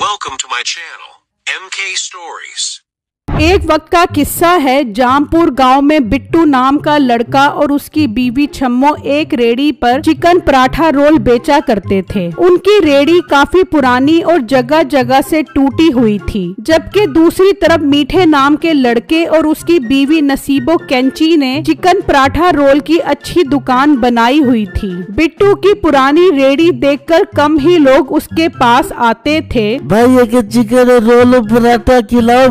Welcome to my channel, MK Stories. एक वक्त का किस्सा है। जामपुर गांव में बिट्टू नाम का लड़का और उसकी बीवी छम्मो एक रेड़ी पर चिकन पराठा रोल बेचा करते थे। उनकी रेड़ी काफी पुरानी और जगह जगह से टूटी हुई थी, जबकि दूसरी तरफ मीठे नाम के लड़के और उसकी बीवी नसीबो कैंची ने चिकन पराठा रोल की अच्छी दुकान बनाई हुई थी। बिट्टू की पुरानी रेड़ी देखकर कम ही लोग उसके पास आते थे। भाई एक चिकन रोल पराठा खिलाओ,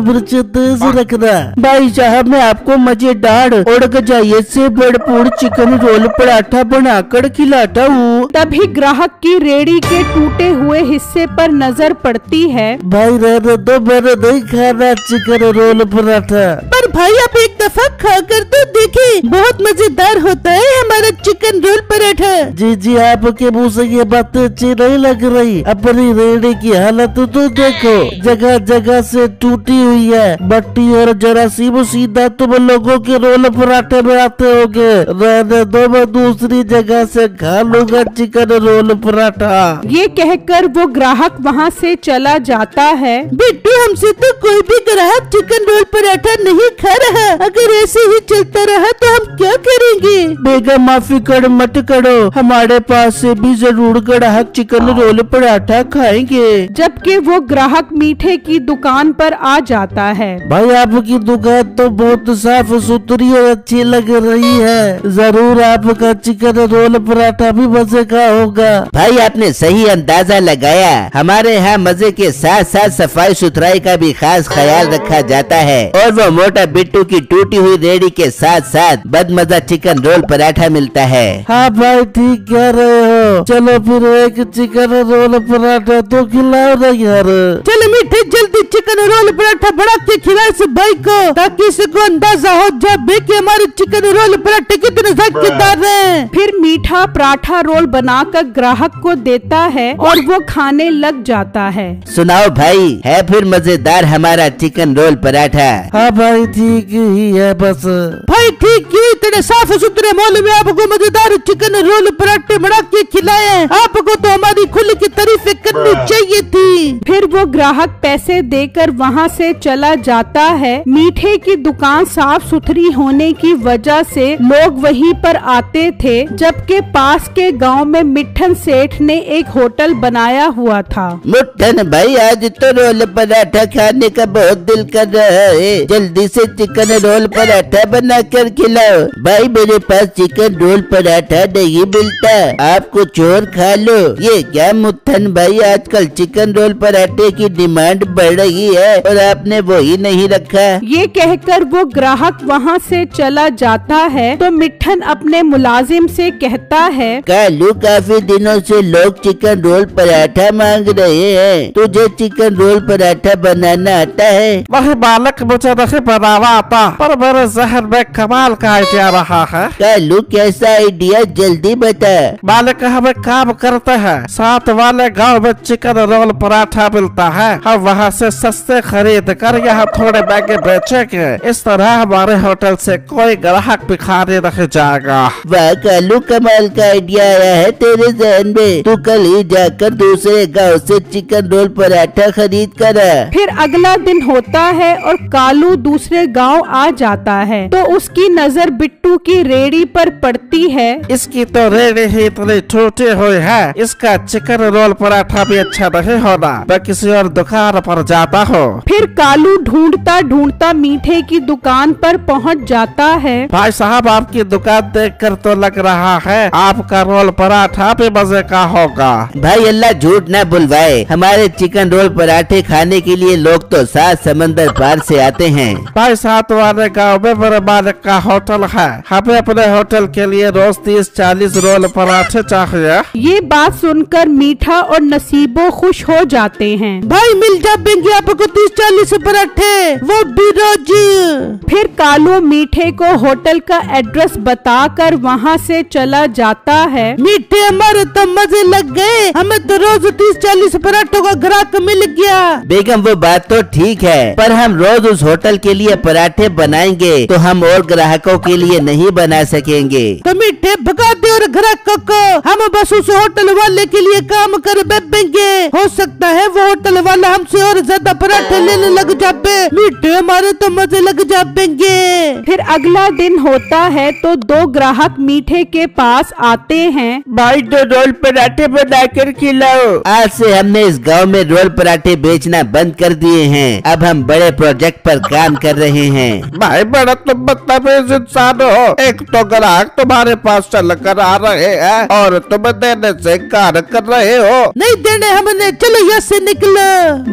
रखना। भाई साहब मैं आपको मजेदार और गजाइए से भरपूर चिकन रोल पराठा बनाकर खिलाता हूँ। तभी ग्राहक की रेड़ी के टूटे हुए हिस्से पर नजर पड़ती है। भाई रहने दो, मैंने नहीं खाना चिकन रोल पराठा। पर भाई आप एक दफा खा कर तो देखें, बहुत मजेदार होता है हमारा चिकन रोल पराठा। जी आपके मुँह से ये बातें अच्छी नहीं लग रही। अपनी रेड़ी की हालत तो देखो, जगह जगह से टूटी हुई है। बट्टी और जरासीम सीधा तुम लोगों के रोल पराठे में आते होगे। रहने दो, मैं दूसरी जगह से खा लूंगा चिकन रोल पराठा। ये कहकर वो ग्राहक वहाँ से चला जाता है। बिट्टू हमसे तो कोई भी ग्राहक चिकन रोल पराठा नहीं खा रहा। अगर ऐसे ही चलता रहा तो हम क्या करेंगे? बेगम माफी कर मत करो, हमारे पास से भी जरूर ग्राहक चिकन रोल पराठा खाएंगे। जबकि वो ग्राहक मीठे की दुकान पर आ जाता है। भाई आपकी दुकान तो बहुत साफ सुथरी और अच्छी लग रही है, जरूर आपका चिकन रोल पराठा भी मजे का होगा। भाई आपने सही अंदाजा लगाया। हमारे यहाँ मजे के साथ साथ सफाई सुथराई का भी खास ख्याल रखा जाता है, और वो मोटा बिट्टू की टूटी हुई रेड़ी के साथ साथ बदमजा चिकन रोल पराठा मिलता है। हाँ भाई ठीक कह रहे हो। चलो फिर एक चिकन रोल पराठा तो खिलाओ ना यार। चलो मीठे जल्दी चिकन रोल पराठा बना के खिलाए से भाई को, ताकि इसको अंदाजा हो जाए कि हमारे चिकन रोल पराठे कितने जायकेदार हैं। फिर मीठा पराठा रोल बनाकर ग्राहक को देता है और वो खाने लग जाता है। सुनाओ भाई, है फिर मजेदार हमारा चिकन रोल पराठा? हाँ भाई ठीक ही है बस। भाई ठीक ही, इतने साफ सुथरे मॉल में आपको मजेदार चिकन रोल पराठे बना के खिलाए। आपको तो हमारी खुली की तारीफें करनी चाहिए थी। फिर वो ग्राहक पैसे देकर वहाँ से चला जाता है। मीठे की दुकान साफ सुथरी होने की वजह से लोग वहीं पर आते थे, जबकि पास के गांव में मिठन सेठ ने एक होटल बनाया हुआ था। मिठन भाई आज तो रोल पराठा खाने का बहुत दिल कर रहा है, जल्दी से चिकन रोल पराठा बना कर खिलाओ। भाई मेरे पास चिकन रोल पराठा नहीं मिलता, आप कुछ और खा लो। ये क्या मिठन भाई, आजकल चिकन रोल पराठे की डिमांड बढ़ रही है और आपने वो ही नहीं रखा। ये कहकर वो ग्राहक वहाँ से चला जाता है तो मिठन अपने मुलाजिम से कहता है, कालू काफी दिनों से लोग चिकन रोल पराठा मांग रहे हैं, तुझे चिकन रोल पराठा बनाना आता है? वही बालक मुझे नहीं बनाना आता, पर मेरे जहन में कमाल का आइडिया रहा है। कालू कैसा आइडिया, जल्दी बता। बालक हम एक काम करते हैं, साथ वाले गांव में चिकन रोल पराठा मिलता है, हम वहाँ से सस्ते खरीद कर यहाँ थोड़े महंगे बेचेंगे। इस तरह हमारे होटल से कोई ग्राहक भी खाने नहीं जाएगा। वाह कालू, कमाल का आइडिया आया है तेरे जहन में। तू कल ही जाकर दूसरे गांव से चिकन रोल पराठा खरीद कर आ। फिर अगला दिन होता है और कालू दूसरे गांव आ जाता है तो उसकी नजर बिट्टू की रेड़ी पर पड़ती है। इसकी तो रेड़ी ही इतनी छोटी हुई है, इसका चिकन रोल पराठा भी अच्छा नहीं होना, मैं किसी और दुकान पर जाता हूँ। फिर कालू ढूंढता ढूंढता मीठे की दुकान पर पहुंच जाता है। भाई साहब आपकी दुकान देखकर तो लग रहा है आपका रोल पराठा भी मजे का होगा। भाई अल्लाह झूठ न बुलवाए, हमारे चिकन रोल पराठे खाने के लिए लोग तो 7 समंदर पार से आते हैं। भाई साथ वाले गाँव में मेरे मालिक का होटल है, हमें अपने होटल के लिए रोज 30-40 रोल पराठे चाहिए। ये बात सुनकर मीठा और नसीबो खुश हो जाते हैं। भाई मिल जाएंगे आपको 30-40 पराठे, वो भी रोज। फिर कालू मीठे को होटल का एड्रेस बताकर वहाँ से चला जाता है। मीठे हमारे तो मजे लग गए, हमें तो रोज 30-40 पराठों का ग्राहक मिल गया। बेगम वो बात तो ठीक है, पर हम रोज उस होटल के लिए पराठे बनाएंगे तो हम और ग्राहकों के लिए नहीं बना सकेंगे। तो मीठे भगा दे और ग्राहकों को, हम बस उस होटल वाले के लिए काम कर बैठेंगे। हो सकता है वो होटल वाला हमसे और ज्यादा पराठे लेने लग जाबे, मीठे हमारे तो मजे लग जाएंगे। फिर अगला दिन होता है तो दो ग्राहक मीठे के पास आते हैं। भाई तो रोल पराठे बनाकर खिलाओ। आज से हमने इस गांव में रोल पराठे बेचना बंद कर दिए हैं। अब हम बड़े प्रोजेक्ट पर काम कर रहे हैं। भाई बड़ा तुम बदतमीज इंसान हो। एक तो ग्राहक तुम्हारे पास चल कर आ रहे हैं और तुम देने से इनकार कर रहे हो। नहीं देने हमने, चलो यहाँ से निकलो।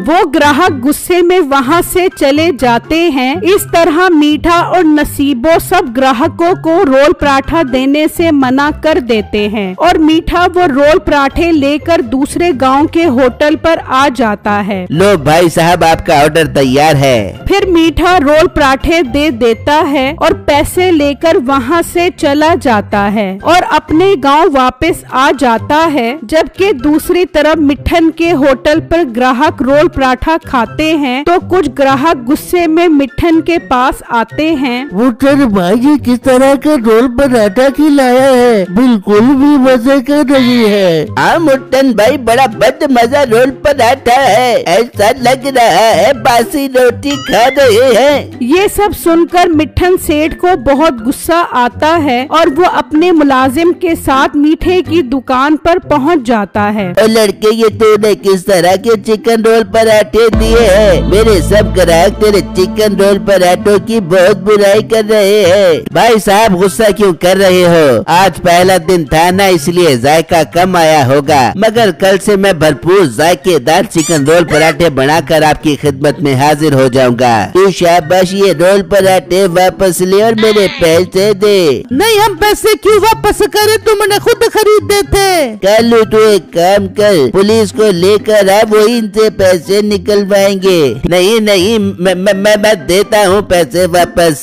वो ग्राहक गुस्से में वहाँ से चले जाते हैं। इस तरह मीठा और नसीबो सब ग्राहकों को रोल पराठा देने से मना कर देते हैं और मीठा वो रोल पराठे लेकर दूसरे गांव के होटल पर आ जाता है। लो भाई साहब, आपका ऑर्डर तैयार है। फिर मीठा रोल पराठे दे देता है और पैसे लेकर वहाँ से चला जाता है और अपने गांव वापस आ जाता है। जबकि दूसरी तरफ मिठन के होटल पर ग्राहक रोल पराठा खाते हैं तो कुछ ग्राहक गुस्से में मिठन के पास आते हैं। मुठन भाई ये किस तरह का रोल पराठा खिलाया है, बिल्कुल भी मजे का नहीं है। हाँ मुट्टन भाई, बड़ा बद मजा रोल पराठा है। ऐसा लग रहा है बासी रोटी खा रहे हैं। ये सब सुनकर मिठन सेठ को बहुत गुस्सा आता है और वो अपने मुलाजिम के साथ मीठे की दुकान पर पहुंच जाता है। और लड़के, ये तूने किस तरह के चिकन रोल पराठे दिए हैं? मेरे सब ग्राहक तेरे चिकन रोल पराठों की बहुत बुराई कर रहे हैं। भाई साहब, गुस्सा क्यों कर रहे हो? आज पहला दिन था ना, इसलिए जायका कम आया होगा, मगर कल से मैं भरपूर जायकेदार चिकन रोल पराठे बनाकर आपकी खिदमत में हाजिर हो जाऊंगा। तू शाबाश, ये रोल पराठे वापस ले और मेरे पैसे दे। नहीं, हम पैसे क्यों वापस करें, तुमने खुद खरीदे थे। कालू, तू एक काम कर, पुलिस को लेकर आ, वो इनसे पैसे निकलवाएंगे। नहीं नहीं, मैं देता हूँ पैसे वापस।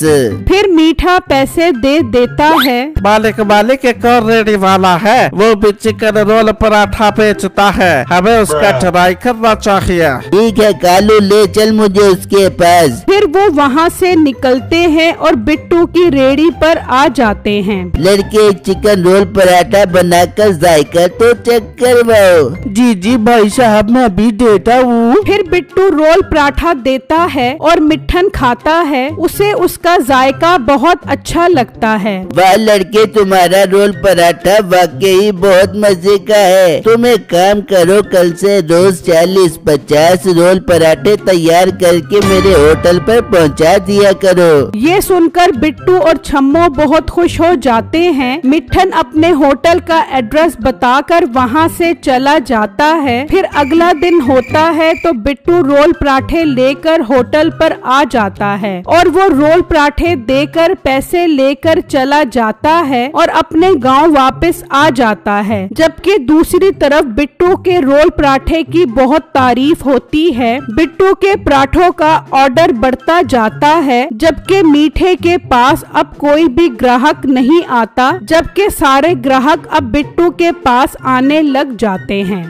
फिर मीठा पैसे दे देता है। मालिक एक और रेडी वाला है, वो भी चिकन रोल पराठा बेचता है, हमें उसका ट्राई करना चाहिए। ठीक है कालू, ले चल मुझे उसके पास। फिर वो वहाँ से निकलते हैं और बिट्टू की रेडी पर आ जाते हैं। लड़के, एक चिकन रोल पराठा बनाकर जायका तो चेक करवाओ। जी भाई साहब, मैं अभी देता हूँ। फिर बिट्टू रोल पराठा देता है और मिठन खाता है। उसे उसका जायका बहुत अच्छा लगता है। वाह लड़के, तुम्हारा रोल पराठा वाकई बहुत मजे का है। तुम एक काम करो, कल से रोज 40-50 रोल पराठे तैयार करके मेरे होटल पर पहुंचा दिया करो। ये सुनकर बिट्टू और छम्मो बहुत खुश हो जाते हैं। मिठन अपने होटल का एड्रेस बताकर वहाँ से चला जाता है। फिर अगला दिन होता है तो बिट्टू रोल पराठे लेकर होटल पर आ जाता है और वो रोल पराठे देकर पैसे लेकर चला जाता है और अपने गांव वापस आ जाता है। जबकि दूसरी तरफ बिट्टू के रोल पराठे की बहुत तारीफ होती है। बिट्टू के पराठों का ऑर्डर बढ़ता जाता है, जबकि मीठे के पास अब कोई भी ग्राहक नहीं आता, जबकि सारे ग्राहक अब बिट्टू के पास आने लग जाते हैं।